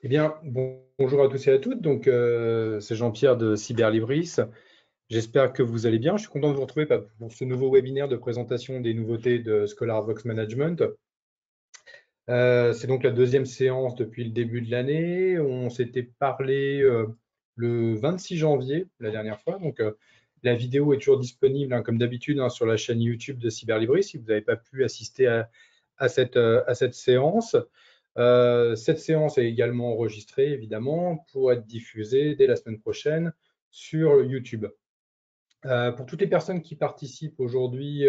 Eh bien, bonjour à tous et à toutes. Donc, c'est Jean-Pierre de Cyberlibris. J'espère que vous allez bien. Je suis content de vous retrouver pour ce nouveau webinaire de présentation des nouveautés de ScholarVox Management. C'est donc la deuxième séance depuis le début de l'année. On s'était parlé le 26 janvier, la dernière fois. Donc, la vidéo est toujours disponible, comme d'habitude, sur la chaîne YouTube de Cyberlibris si vous n'avez pas pu assister à cette séance. Cette séance est également enregistrée, évidemment, pour être diffusée dès la semaine prochaine sur YouTube. Pour toutes les personnes qui participent aujourd'hui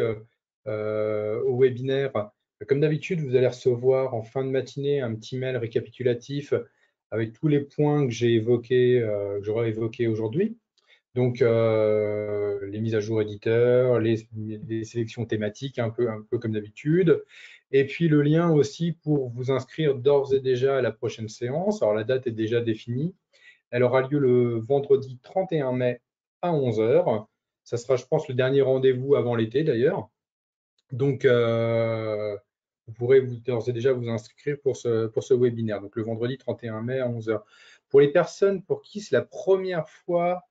au webinaire, comme d'habitude, vous allez recevoir en fin de matinée un petit mail récapitulatif avec tous les points que j'ai évoqués, que j'aurai évoqués aujourd'hui. Donc, les mises à jour éditeurs, les sélections thématiques, un peu comme d'habitude. Et puis, le lien aussi pour vous inscrire d'ores et déjà à la prochaine séance. Alors, la date est déjà définie. Elle aura lieu le vendredi 31 mai à 11 h. Ça sera, je pense, le dernier rendez-vous avant l'été, d'ailleurs. Donc, vous pourrez d'ores et déjà vous inscrire pour ce webinaire. Donc, le vendredi 31 mai à 11 h. Pour les personnes pour qui c'est la première fois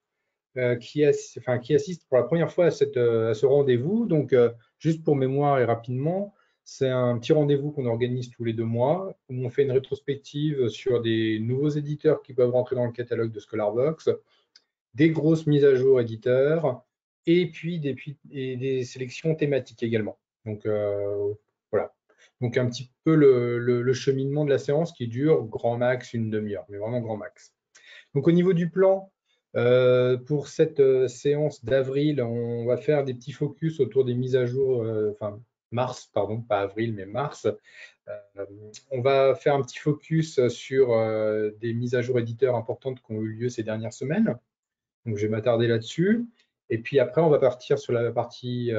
qui assiste pour la première fois à ce rendez-vous. Donc, juste pour mémoire et rapidement, c'est un petit rendez-vous qu'on organise tous les 2 mois, où on fait une rétrospective sur des nouveaux éditeurs qui peuvent rentrer dans le catalogue de ScholarVox, des grosses mises à jour éditeurs, et puis des sélections thématiques également. Donc, voilà. Donc, un petit peu le cheminement de la séance qui dure grand max une demi-heure, mais vraiment grand max. Donc, au niveau du plan, pour cette séance d'avril, on va faire des petits focus autour des mises à jour, enfin mars, pardon, pas avril, mais mars. On va faire un petit focus sur des mises à jour éditeurs importantes qui ont eu lieu ces dernières semaines. Donc, je vais m'attarder là-dessus. Et puis après, on va partir sur la partie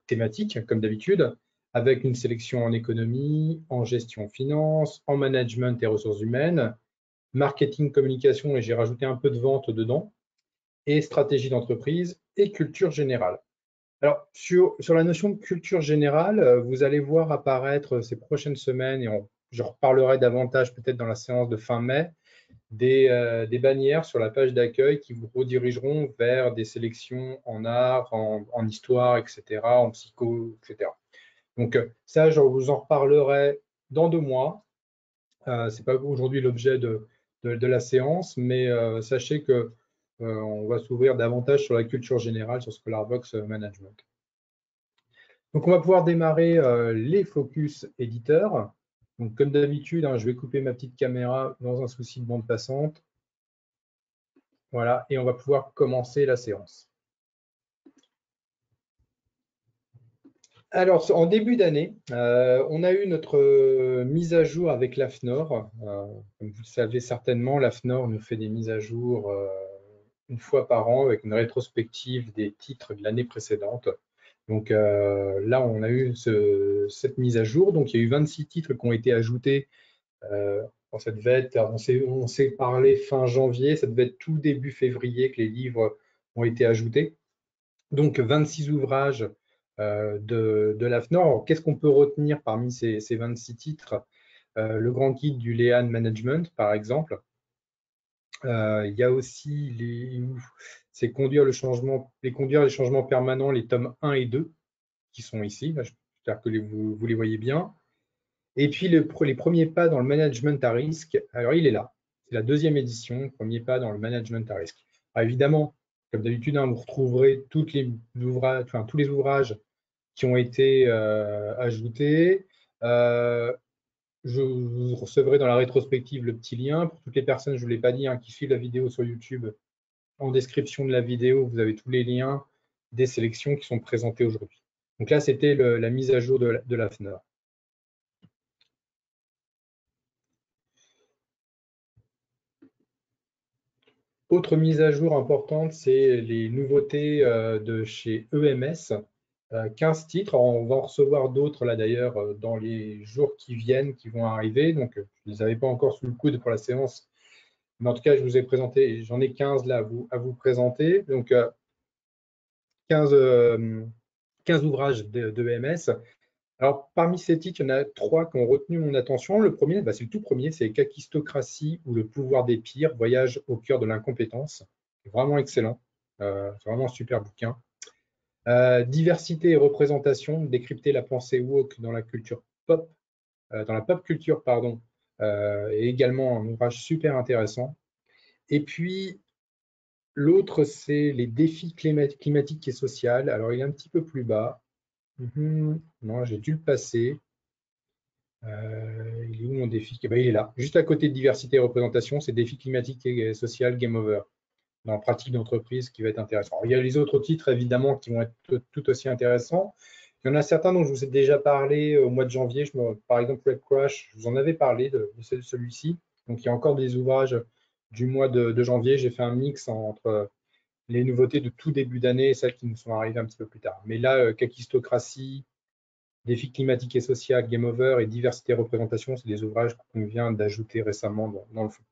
thématique, comme d'habitude, avec une sélection en économie, en gestion finance, en management et ressources humaines, marketing, communication, et j'ai rajouté un peu de vente dedans, et stratégie d'entreprise et culture générale. Alors, sur la notion de culture générale, vous allez voir apparaître ces prochaines semaines, et je reparlerai davantage peut-être dans la séance de fin mai, des bannières sur la page d'accueil qui vous redirigeront vers des sélections en art, en histoire, etc., en psycho, etc. Donc, ça, je vous en reparlerai dans 2 mois. Ce n'est pas aujourd'hui l'objet de la séance, mais sachez que on va s'ouvrir davantage sur la culture générale, sur ScholarVox Management. Donc, on va pouvoir démarrer les focus éditeurs. Donc, comme d'habitude, je vais couper ma petite caméra dans un souci de bande passante. Voilà, et on va pouvoir commencer la séance. Alors, en début d'année, on a eu notre mise à jour avec l'AFNOR. Comme vous le savez certainement, l'AFNOR nous fait des mises à jour une fois par an avec une rétrospective des titres de l'année précédente. Donc là, on a eu cette mise à jour. Donc, il y a eu 26 titres qui ont été ajoutés dans cette vête. On s'est parlé fin janvier, ça devait être tout début février que les livres ont été ajoutés. Donc, 26 ouvrages de l'AFNOR. Qu'est-ce qu'on peut retenir parmi ces 26 titres? Le grand guide du Lean Management, par exemple. Il y a aussi c'est conduire les changements permanents, les tomes 1 et 2, qui sont ici. J'espère que vous les voyez bien. Et puis, les premiers pas dans le management à risque. Alors, il est là. C'est la deuxième édition, premier pas dans le management à risque. Alors, évidemment, comme d'habitude, vous retrouverez tous les ouvrages qui ont été ajoutés. Vous recevrez dans la rétrospective le petit lien. Pour toutes les personnes, je ne vous l'ai pas dit, qui suivent la vidéo sur YouTube, en description de la vidéo, vous avez tous les liens des sélections qui sont présentées aujourd'hui. Donc là, c'était la mise à jour de l'AFNOR. Autre mise à jour importante, c'est les nouveautés de chez EMS. 15 titres. Alors, on va en recevoir d'autres là d'ailleurs dans les jours qui viennent, qui vont arriver. Donc, je ne les avais pas encore sous le coude pour la séance. Mais en tout cas, je vous ai présenté, j'en ai 15 là à vous présenter. Donc, 15 ouvrages de EMS. Alors, parmi ces titres, il y en a 3 qui ont retenu mon attention. Le premier, c'est le tout premier, c'est Kakistocratie ou le pouvoir des pires, voyage au cœur de l'incompétence. C'est vraiment excellent. C'est vraiment un super bouquin. Diversité et représentation, décrypter la pensée woke dans la culture pop, dans la pop culture, pardon, est également un ouvrage super intéressant. Et puis, l'autre, c'est les défis climatiques et sociaux. Alors, il est un petit peu plus bas. Non, j'ai dû le passer. Il est où mon défi? Eh ben, il est là, juste à côté de diversité et représentation, c'est défi climatique et social, game over, dans pratique d'entreprise qui va être intéressant. Alors, il y a les autres titres, évidemment, qui vont être tout aussi intéressants. Il y en a certains dont je vous ai déjà parlé au mois de janvier. Par exemple, Red Crash, je vous en avais parlé de celui-ci. Donc, il y a encore des ouvrages du mois de janvier. J'ai fait un mix entre les nouveautés de tout début d'année et celles qui nous sont arrivées un petit peu plus tard. Mais là, Kakistocratie, défis climatiques et sociaux, Game Over et diversité et représentation, c'est des ouvrages qu'on vient d'ajouter récemment dans le fond.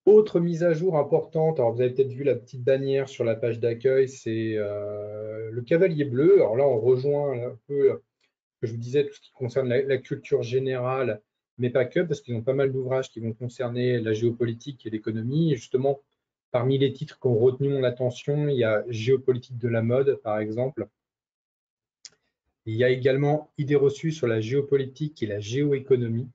Autre mise à jour importante, alors vous avez peut-être vu la petite bannière sur la page d'accueil, c'est le Cavalier Bleu. Alors là, on rejoint un peu ce que je vous disais, tout ce qui concerne la culture générale, mais pas que, parce qu'ils ont pas mal d'ouvrages qui vont concerner la géopolitique et l'économie. Et justement, parmi les titres qui ont retenu mon attention, il y a Géopolitique de la mode, par exemple. Il y a également Idées reçues sur la géopolitique et la géoéconomie.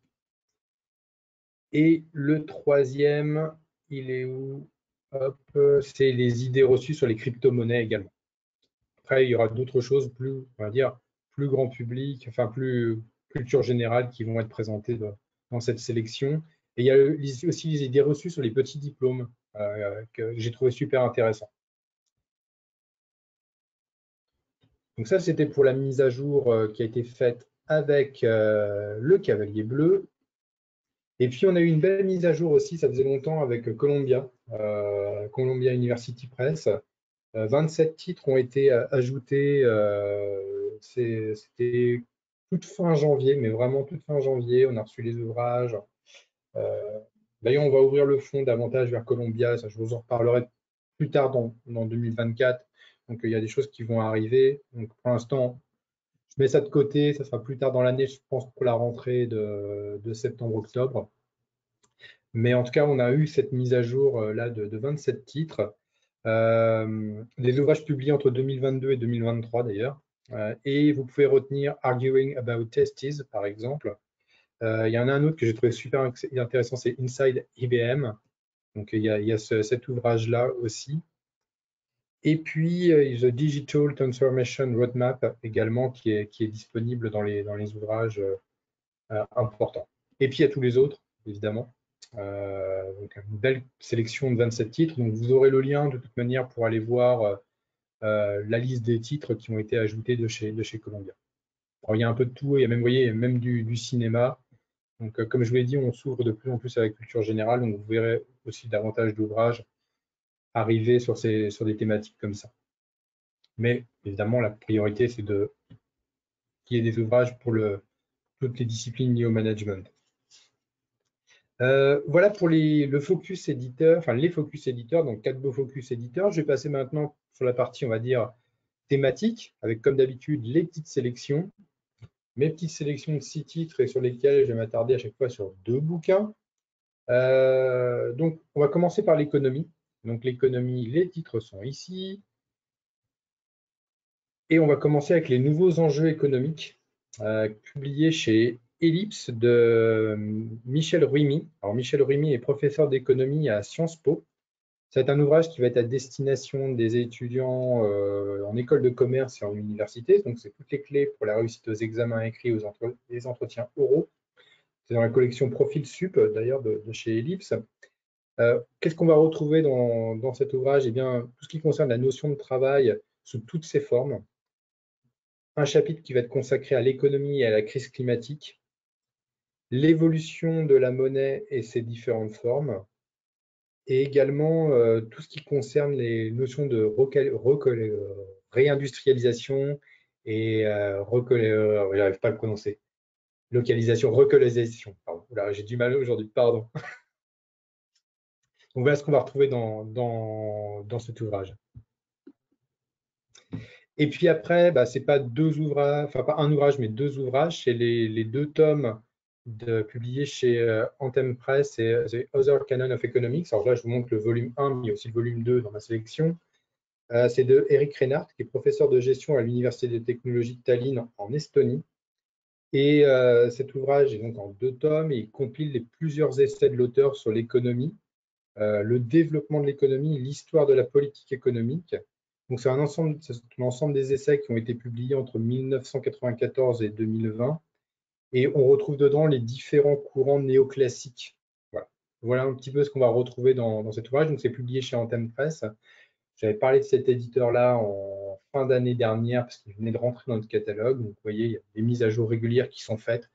Et le troisième, il est où? Hop, c'est les idées reçues sur les crypto-monnaies également. Après, il y aura d'autres choses plus, on va dire, plus grand public, enfin plus culture générale qui vont être présentées dans cette sélection. Et il y a aussi les idées reçues sur les petits diplômes que j'ai trouvé super intéressant. Donc ça, c'était pour la mise à jour qui a été faite avec le Cavalier Bleu. Et puis, on a eu une belle mise à jour aussi, ça faisait longtemps, avec Columbia, Columbia University Press. 27 titres ont été ajoutés. C'était toute fin janvier, mais vraiment toute fin janvier. On a reçu les ouvrages. Euh, D'ailleurs, on va ouvrir le fonds davantage vers Columbia. Ça, je vous en reparlerai plus tard dans 2024. Donc, il y a des choses qui vont arriver. Donc, pour l'instant, je mets ça de côté. Ça sera plus tard dans l'année, je pense, pour la rentrée de septembre-octobre. Mais en tout cas, on a eu cette mise à jour là de 27 titres. Des ouvrages publiés entre 2022 et 2023 d'ailleurs. Et vous pouvez retenir Arguing About Testes, par exemple. Il y en a un autre que j'ai trouvé super intéressant, c'est Inside IBM. Donc il y a cet ouvrage-là aussi. Et puis The Digital Transformation Roadmap également, qui est disponible dans les ouvrages importants. Et puis il y a tous les autres, évidemment. Donc une belle sélection de 27 titres. Donc vous aurez le lien de toute manière pour aller voir la liste des titres qui ont été ajoutés de chez Columbia. Alors, il y a un peu de tout, il y a même, vous voyez, même du cinéma. Donc, comme je vous l'ai dit, on s'ouvre de plus en plus à la culture générale, donc vous verrez aussi davantage d'ouvrages arriver sur des thématiques comme ça. Mais évidemment, la priorité, c'est qu'il y ait des ouvrages pour toutes les disciplines liées au management. Voilà pour le focus éditeur, enfin les focus éditeurs, donc 4 beaux focus éditeurs. Je vais passer maintenant sur la partie, on va dire, thématique, avec comme d'habitude les petites sélections. Mes petites sélections de 6 titres et sur lesquels je vais m'attarder à chaque fois sur 2 bouquins. Donc, on va commencer par l'économie. Donc, l'économie, les titres sont ici. Et on va commencer avec les nouveaux enjeux économiques publiés chez Ellipse de Michel Ruimi. Alors, Michel Ruimi est professeur d'économie à Sciences Po. C'est un ouvrage qui va être à destination des étudiants en école de commerce et en université. Donc, c'est toutes les clés pour la réussite aux examens écrits, aux entretiens oraux. C'est dans la collection Profil Sup, d'ailleurs, de chez Ellipse. Qu'est-ce qu'on va retrouver dans cet ouvrage? Eh bien, tout ce qui concerne la notion de travail sous toutes ses formes. Un chapitre qui va être consacré à l'économie et à la crise climatique. L'évolution de la monnaie et ses différentes formes. Et également tout ce qui concerne les notions de réindustrialisation et j'arrive pas à le prononcer. Localisation, relocalisation. J'ai du mal aujourd'hui, pardon. Donc voilà ce qu'on va retrouver dans cet ouvrage. Et puis après, bah, c'est pas deux ouvrages, enfin pas un ouvrage, mais deux ouvrages. C'est les deux tomes publiés chez Anthem Press et The Other Canon of Economics. Alors là, je vous montre le volume 1, mais il y a aussi le volume 2 dans ma sélection. C'est de Eric Reinhardt, qui est professeur de gestion à l'Université des technologies de Tallinn en Estonie. Et cet ouvrage est donc en deux tomes et il compile plusieurs essais de l'auteur sur l'économie, le développement de l'économie, l'histoire de la politique économique. Donc c'est un ensemble des essais qui ont été publiés entre 1994 et 2020. Et on retrouve dedans les différents courants néoclassiques. Voilà, voilà un petit peu ce qu'on va retrouver dans cet ouvrage. Donc c'est publié chez Anthem Press. J'avais parlé de cet éditeur-là en fin d'année dernière parce qu'il venait de rentrer dans notre catalogue. Donc, vous voyez, il y a des mises à jour régulières qui sont faites.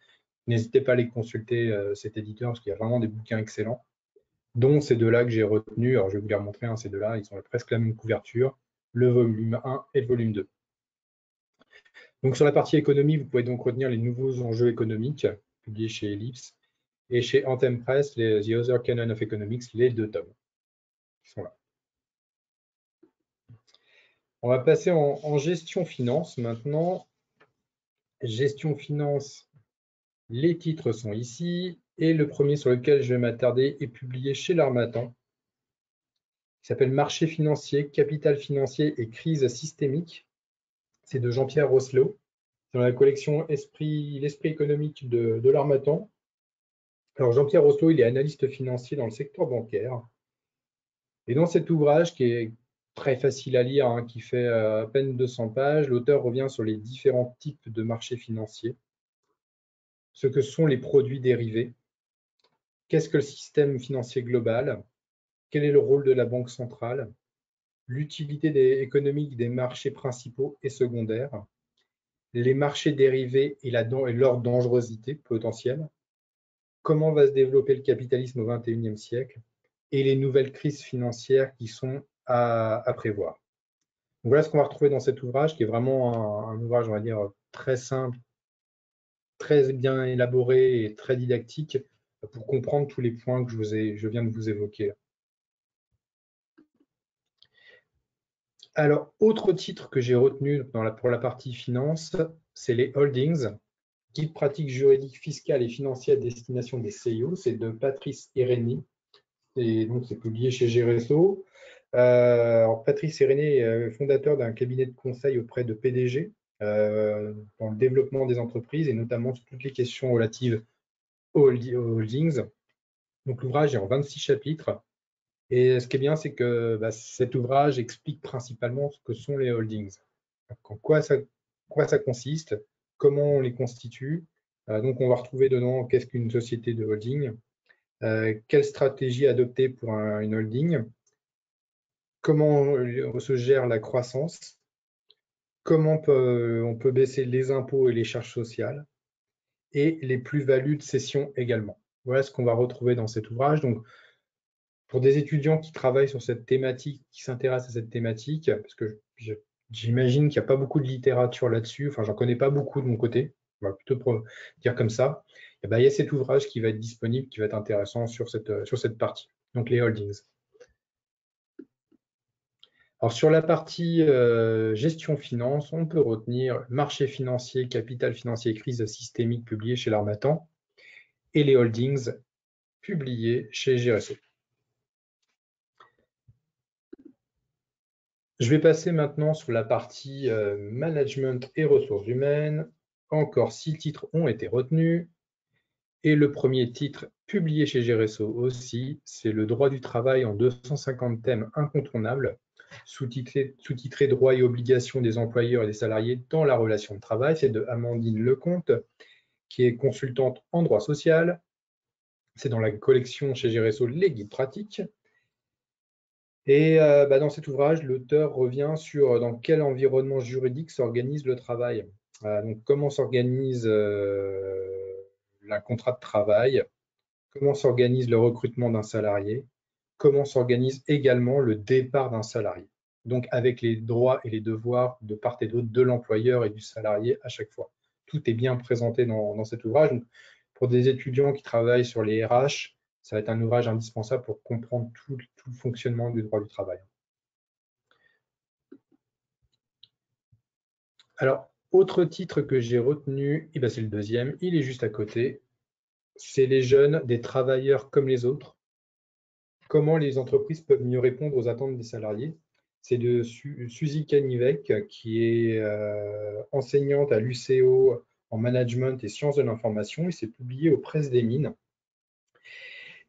N'hésitez pas à aller consulter cet éditeur parce qu'il y a vraiment des bouquins excellents, dont ces deux-là que j'ai retenus. Alors, je vais vous les remontrer, ces deux-là, ils ont presque la même couverture, le volume 1 et le volume 2. Donc, sur la partie économie, vous pouvez donc retenir les nouveaux enjeux économiques publiés chez Ellipse et chez Anthem Press, The Other Canon of Economics, les deux tomes qui sont là. On va passer en gestion finance maintenant. Gestion finance, les titres sont ici. Et le premier sur lequel je vais m'attarder est publié chez l'Harmattan. Il s'appelle Marché financier, capital financier et crise systémique. C'est de Jean-Pierre Rosselot. C'est dans la collection l'esprit économique de l'Harmattan. Alors Jean-Pierre Rosselot, il est analyste financier dans le secteur bancaire. Et dans cet ouvrage, qui est très facile à lire, qui fait à peine 200 pages, l'auteur revient sur les différents types de marchés financiers, ce que sont les produits dérivés, qu'est-ce que le système financier global, quel est le rôle de la Banque centrale, l'utilité économique des marchés principaux et secondaires, les marchés dérivés et leur dangerosité potentielle, comment va se développer le capitalisme au XXIe siècle et les nouvelles crises financières qui sont à prévoir. Donc voilà ce qu'on va retrouver dans cet ouvrage, qui est vraiment un ouvrage, on va dire, très simple, très bien élaboré et très didactique pour comprendre tous les points que je viens de vous évoquer. Alors, autre titre que j'ai retenu pour la partie finance, c'est les holdings, guide pratique juridique fiscale et financière à destination des CIO. C'est de Patrice Irénée, et donc c'est publié chez Géresso. Alors, Patrice Irénée est fondateur d'un cabinet de conseil auprès de PDG dans le développement des entreprises et notamment sur toutes les questions relatives aux holdings. Donc l'ouvrage est en 26 chapitres. Et ce qui est bien, c'est que cet ouvrage explique principalement ce que sont les holdings, en quoi ça consiste, comment on les constitue. Donc, on va retrouver dedans qu'est-ce qu'une société de holding, quelle stratégie adopter pour une holding, comment se gère la croissance, comment on peut baisser les impôts et les charges sociales, et les plus-values de cession également. Voilà ce qu'on va retrouver dans cet ouvrage. Donc, pour des étudiants qui travaillent sur cette thématique, qui s'intéressent à cette thématique, parce que j'imagine qu'il n'y a pas beaucoup de littérature là-dessus, enfin, j'en connais pas beaucoup de mon côté, on va plutôt dire comme ça, et il y a cet ouvrage qui va être disponible, qui va être intéressant sur cette partie, donc les holdings. Alors, sur la partie gestion finance, on peut retenir marché financier, capital financier, crise systémique, publié chez l'Harmattan, et les holdings, publiés chez GRSO. Je vais passer maintenant sur la partie management et ressources humaines. Encore 6 titres ont été retenus. Et le premier titre, publié chez GRSO aussi, c'est le droit du travail en 250 thèmes incontournables, sous-titré droits et obligations des employeurs et des salariés dans la relation de travail. C'est de Amandine Lecomte, qui est consultante en droit social. C'est dans la collection chez GRSO Les guides pratiques. Et dans cet ouvrage, l'auteur revient sur dans quel environnement juridique s'organise le travail. Donc, comment s'organise un contrat de travail, comment s'organise le recrutement d'un salarié, comment s'organise également le départ d'un salarié. Donc, avec les droits et les devoirs de part et d'autre de l'employeur et du salarié à chaque fois. Tout est bien présenté dans cet ouvrage. Donc, pour des étudiants qui travaillent sur les RH, ça va être un ouvrage indispensable pour comprendre tout le fonctionnement du droit du travail. Alors, autre titre que j'ai retenu, eh ben, c'est le deuxième, il est juste à côté. C'est les jeunes, des travailleurs comme les autres. Comment les entreprises peuvent mieux répondre aux attentes des salariés. C'est de Suzy Canivec, qui est enseignante à l'UCO en management et sciences de l'information. Il s'est publié aux Presses des Mines.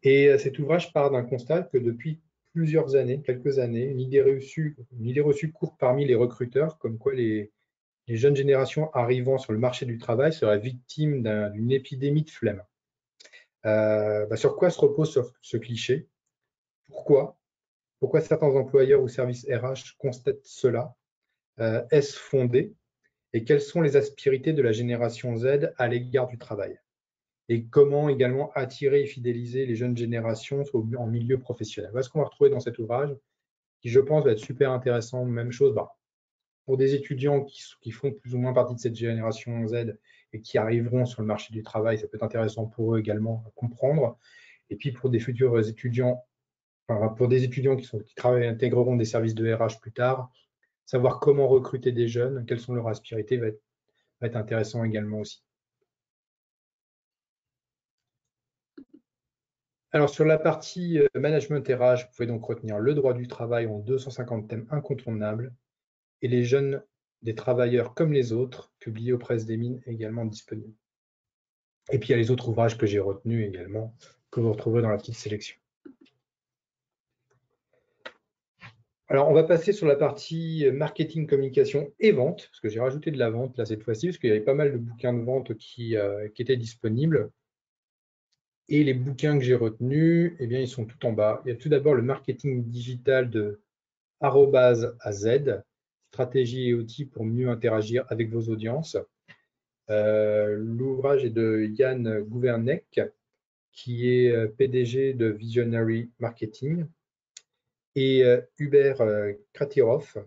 Et cet ouvrage part d'un constat que depuis plusieurs années, quelques années, une idée reçue court parmi les recruteurs, comme quoi les jeunes générations arrivant sur le marché du travail seraient victimes d'une épidémie de flemme. Sur quoi se repose ce cliché? Pourquoi? Pourquoi certains employeurs ou services RH constatent cela? Est-ce fondé? Et quelles sont les aspérités de la génération Z à l'égard du travail? Et comment également attirer et fidéliser les jeunes générations en milieu professionnel? Voilà ce qu'on va retrouver dans cet ouvrage, qui je pense va être super intéressant. Même chose pour des étudiants qui font plus ou moins partie de cette génération Z et qui arriveront sur le marché du travail, ça peut être intéressant pour eux également à comprendre. Et puis pour des futurs étudiants, enfin, pour des étudiants qui intégreront des services de RH plus tard, savoir comment recruter des jeunes, quelles sont leurs aspérités va être intéressant également aussi. Alors sur la partie management RH, vous pouvez donc retenir le droit du travail en 250 thèmes incontournables et les jeunes des travailleurs comme les autres, publiés aux Presses des Mines, également disponibles. Et puis il y a les autres ouvrages que j'ai retenus également, que vous retrouverez dans la petite sélection. Alors on va passer sur la partie marketing, communication et vente, parce que j'ai rajouté de la vente là cette fois-ci, parce qu'il y avait pas mal de bouquins de vente qui étaient disponibles. Et les bouquins que j'ai retenus, eh bien, ils sont tout en bas. Il y a tout d'abord le marketing digital de arrobase à Z, stratégie et outils pour mieux interagir avec vos audiences. L'ouvrage est de Yann Gouvernec, qui est PDG de Visionary Marketing, et Hubert Kratirov,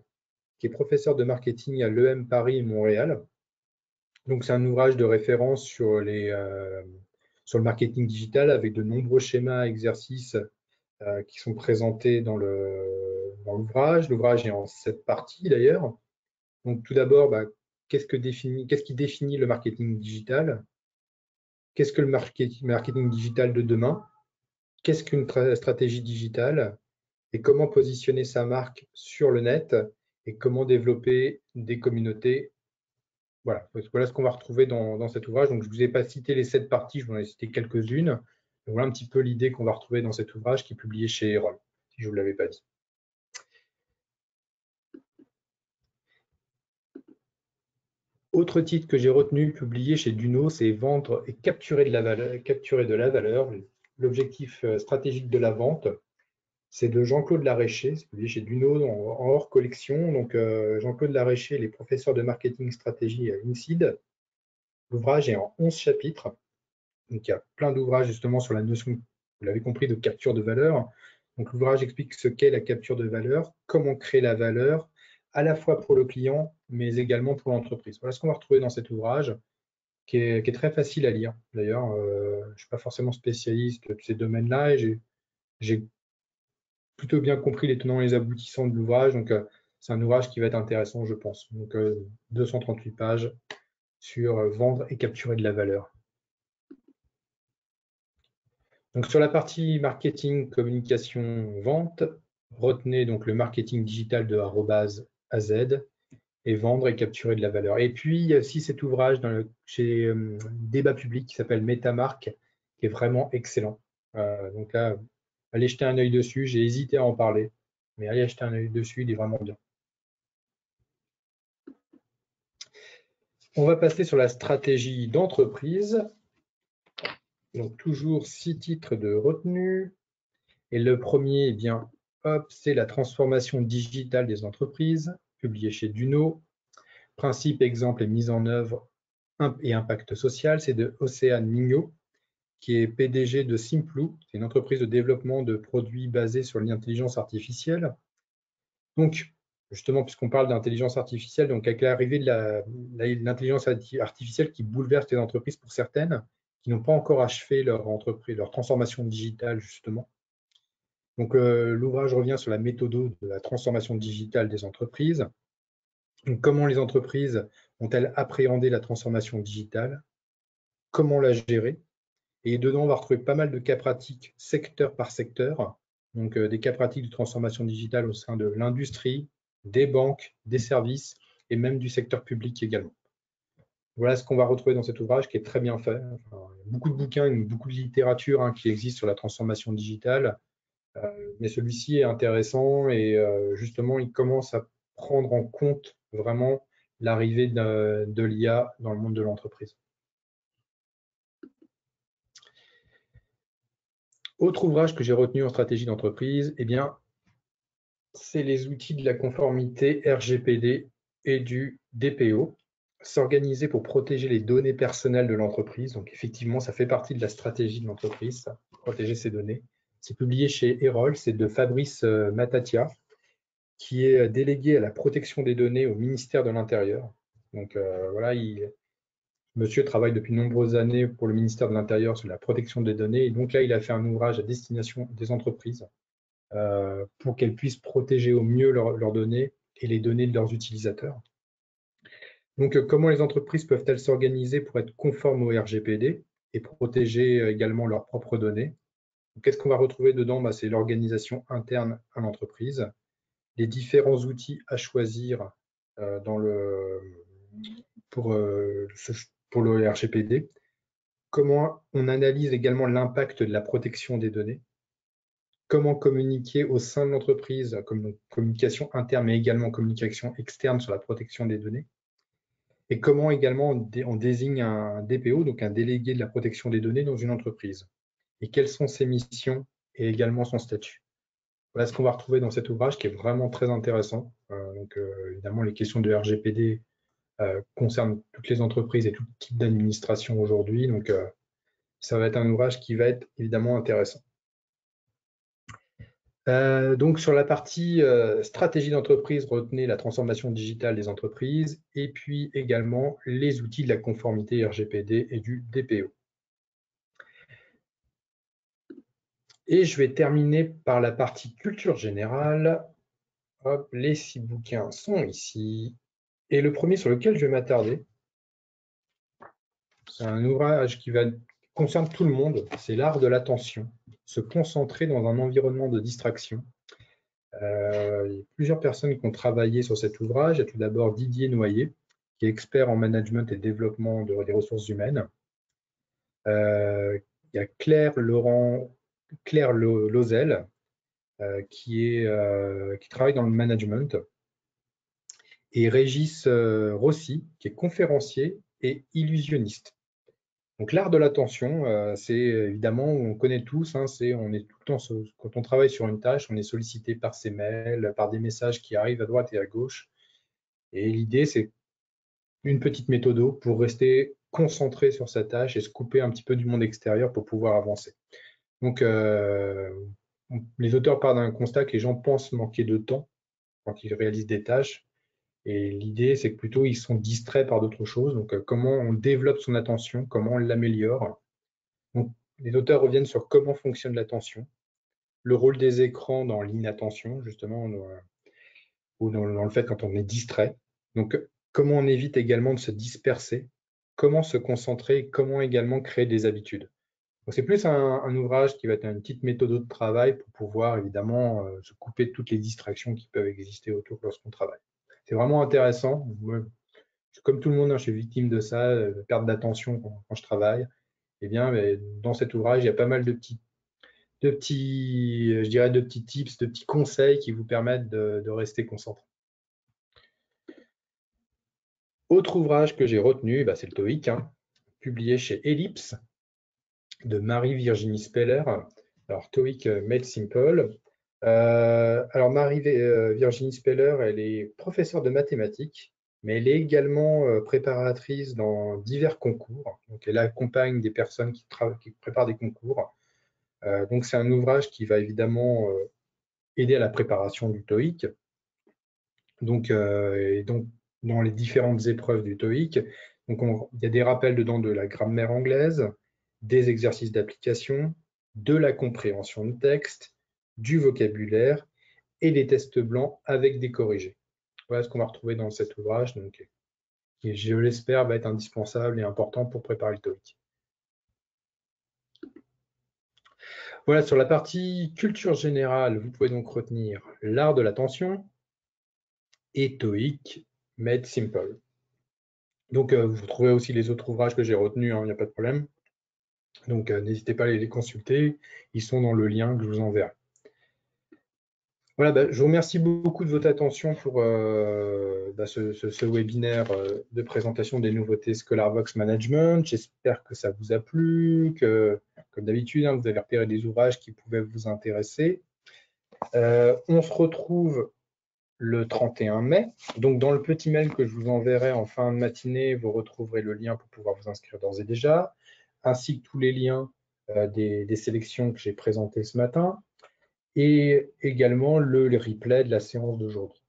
qui est professeur de marketing à l'EM Paris et Montréal. Donc, c'est un ouvrage de référence sur le marketing digital avec de nombreux schémas, exercices qui sont présentés dans l'ouvrage. L'ouvrage est en 7 parties d'ailleurs. Donc tout d'abord, qu'est-ce qui définit le marketing digital? Qu'est-ce que le marketing digital de demain? Qu'est-ce qu'une stratégie digitale? Et comment positionner sa marque sur le net? Et comment développer des communautés? Voilà ce qu'on va retrouver dans cet ouvrage. Donc je ne vous ai pas cité les 7 parties, je vous en ai cité quelques-unes. Voilà un petit peu l'idée qu'on va retrouver dans cet ouvrage qui est publié chez Erol, si je ne vous l'avais pas dit. Autre titre que j'ai retenu, publié chez Duno, c'est Vendre et capturer de la valeur. L'objectif stratégique de la vente, c'est de Jean-Claude Laréché, c'est publié chez Duno en hors collection. Donc Jean-Claude Laréché, les professeurs de marketing stratégie à INSEAD. L'ouvrage est en 11 chapitres. Donc il y a plein d'ouvrages justement sur la notion, vous l'avez compris, de capture de valeur. Donc l'ouvrage explique ce qu'est la capture de valeur, comment créer la valeur, à la fois pour le client, mais également pour l'entreprise. Voilà ce qu'on va retrouver dans cet ouvrage, qui est très facile à lire. D'ailleurs, je ne suis pas forcément spécialiste de ces domaines-là et j'ai plutôt bien compris les tenants et les aboutissants de l'ouvrage. Donc, c'est un ouvrage qui va être intéressant, je pense. Donc, 238 pages sur vendre et capturer de la valeur. Donc, sur la partie marketing, communication, vente, retenez donc le marketing digital de arrobase à Z et vendre et capturer de la valeur. Et puis, il y a aussi cet ouvrage chez Débat Public qui s'appelle Métamarque, qui est vraiment excellent. Donc là, allez jeter un œil dessus. J'ai hésité à en parler, mais allez jeter un œil dessus, il est vraiment bien. On va passer sur la stratégie d'entreprise. Donc, toujours 6 titres de retenue. Et le premier, eh bien, hop, c'est la transformation digitale des entreprises, publié chez Duno. Principe, exemple et mise en œuvre et impact social, c'est de Océane Mignot, qui est PDG de Simplou, c'est une entreprise de développement de produits basés sur l'intelligence artificielle. Donc, justement, puisqu'on parle d'intelligence artificielle, donc avec l'arrivée de l'intelligence artificielle qui bouleverse les entreprises pour certaines, qui n'ont pas encore achevé leur transformation digitale, justement. Donc, l'ouvrage revient sur la méthode de la transformation digitale des entreprises. Donc, comment les entreprises ont-elles appréhendé la transformation digitale? Comment la gérer? Et dedans, on va retrouver pas mal de cas pratiques secteur par secteur, donc des cas pratiques de transformation digitale au sein de l'industrie, des banques, des services et même du secteur public également. Voilà ce qu'on va retrouver dans cet ouvrage qui est très bien fait. Enfin, il y a beaucoup de bouquins, beaucoup de littérature qui existe sur la transformation digitale, mais celui-ci est intéressant et justement, il commence à prendre en compte vraiment l'arrivée de l'IA dans le monde de l'entreprise. Autre ouvrage que j'ai retenu en stratégie d'entreprise, eh bien, c'est les outils de la conformité RGPD et du DPO, s'organiser pour protéger les données personnelles de l'entreprise. Donc effectivement, ça fait partie de la stratégie de l'entreprise, ça, protéger ses données. C'est publié chez Erol, c'est de Fabrice Matatia, qui est délégué à la protection des données au ministère de l'Intérieur. Donc voilà, monsieur travaille depuis de nombreuses années pour le ministère de l'Intérieur sur la protection des données. Et donc là, il a fait un ouvrage à destination des entreprises pour qu'elles puissent protéger au mieux leurs données et les données de leurs utilisateurs. Donc, comment les entreprises peuvent-elles s'organiser pour être conformes au RGPD et protéger également leurs propres données? Qu'est-ce qu'on va retrouver dedans? C'est l'organisation interne à l'entreprise, les différents outils à choisir pour le RGPD, comment on analyse également l'impact de la protection des données, comment communiquer au sein de l'entreprise, comme communication interne, mais également communication externe sur la protection des données, et comment également on désigne un DPO, donc un délégué de la protection des données dans une entreprise, et quelles sont ses missions et également son statut. Voilà ce qu'on va retrouver dans cet ouvrage qui est vraiment très intéressant. Évidemment, les questions de RGPD concernent toutes les entreprises et tout type d'administration aujourd'hui, donc ça va être un ouvrage qui va être évidemment intéressant. Donc sur la partie stratégie d'entreprise, retenez la transformation digitale des entreprises et puis également les outils de la conformité RGPD et du DPO. Et je vais terminer par la partie culture générale. Hop, les 6 bouquins sont ici. Et le premier sur lequel je vais m'attarder, c'est un ouvrage qui concerne tout le monde, c'est l'art de l'attention, se concentrer dans un environnement de distraction. Il y a plusieurs personnes qui ont travaillé sur cet ouvrage. Il y a tout d'abord Didier Noyer, qui est expert en management et développement des ressources humaines. Il y a Claire Lozel, qui travaille dans le management, et Régis Rossi, qui est conférencier et illusionniste. Donc l'art de l'attention, c'est évidemment, on connaît tous, on est tout le temps, quand on travaille sur une tâche, on est sollicité par ses mails, par des messages qui arrivent à droite et à gauche. Et l'idée, c'est une petite méthode pour rester concentré sur sa tâche et se couper un petit peu du monde extérieur pour pouvoir avancer. Donc, les auteurs partent d'un constat que les gens pensent manquer de temps quand ils réalisent des tâches. Et l'idée, c'est que plutôt, ils sont distraits par d'autres choses. Donc, comment on développe son attention, comment on l'améliore. Donc, les auteurs reviennent sur comment fonctionne l'attention, le rôle des écrans dans l'inattention, justement, ou dans le fait quand on est distrait. Donc, comment on évite également de se disperser, comment se concentrer, comment également créer des habitudes. C'est plus un ouvrage qui va être une petite méthode de travail pour pouvoir évidemment se couper de toutes les distractions qui peuvent exister autour lorsqu'on travaille. C'est vraiment intéressant. Moi, comme tout le monde, je suis victime de ça, de perte d'attention quand je travaille. Eh bien, dans cet ouvrage, il y a pas mal de petits tips, de petits conseils qui vous permettent de rester concentré. Autre ouvrage que j'ai retenu, c'est le TOEIC, publié chez Ellipse, de Marie-Virginie Speller. Alors, TOEIC Made Simple. Alors, Marie-Virginie Speller, elle est professeure de mathématiques, mais elle est également préparatrice dans divers concours. Donc, elle accompagne des personnes qui préparent des concours. Donc, c'est un ouvrage qui va évidemment aider à la préparation du TOEIC. Donc, dans les différentes épreuves du TOEIC, il y a des rappels dedans de la grammaire anglaise, des exercices d'application, de la compréhension de texte, du vocabulaire et des tests blancs avec des corrigés. Voilà ce qu'on va retrouver dans cet ouvrage. Donc, qui, je l'espère, va être indispensable et important pour préparer le TOEIC. Voilà, sur la partie culture générale, vous pouvez donc retenir l'art de l'attention et TOEIC Made Simple. Donc, vous trouverez aussi les autres ouvrages que j'ai retenus, il n'y a pas de problème. Donc, n'hésitez pas à les consulter. Ils sont dans le lien que je vous enverrai. Voilà, je vous remercie beaucoup de votre attention pour ce webinaire de présentation des nouveautés ScholarVox Management. J'espère que ça vous a plu, que, comme d'habitude, vous avez repéré des ouvrages qui pouvaient vous intéresser. On se retrouve le 31 mai. Donc, dans le petit mail que je vous enverrai en fin de matinée, vous retrouverez le lien pour pouvoir vous inscrire d'ores et déjà, ainsi que tous les liens des sélections que j'ai présentées ce matin, et également le replay de la séance d'aujourd'hui.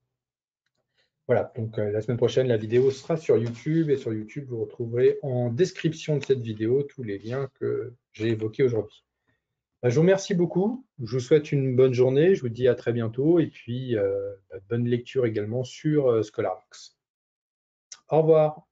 Voilà, donc la semaine prochaine, la vidéo sera sur YouTube, et sur YouTube, vous retrouverez en description de cette vidéo tous les liens que j'ai évoqués aujourd'hui. Je vous remercie beaucoup, je vous souhaite une bonne journée, je vous dis à très bientôt, et puis bonne lecture également sur ScholarVox. Au revoir.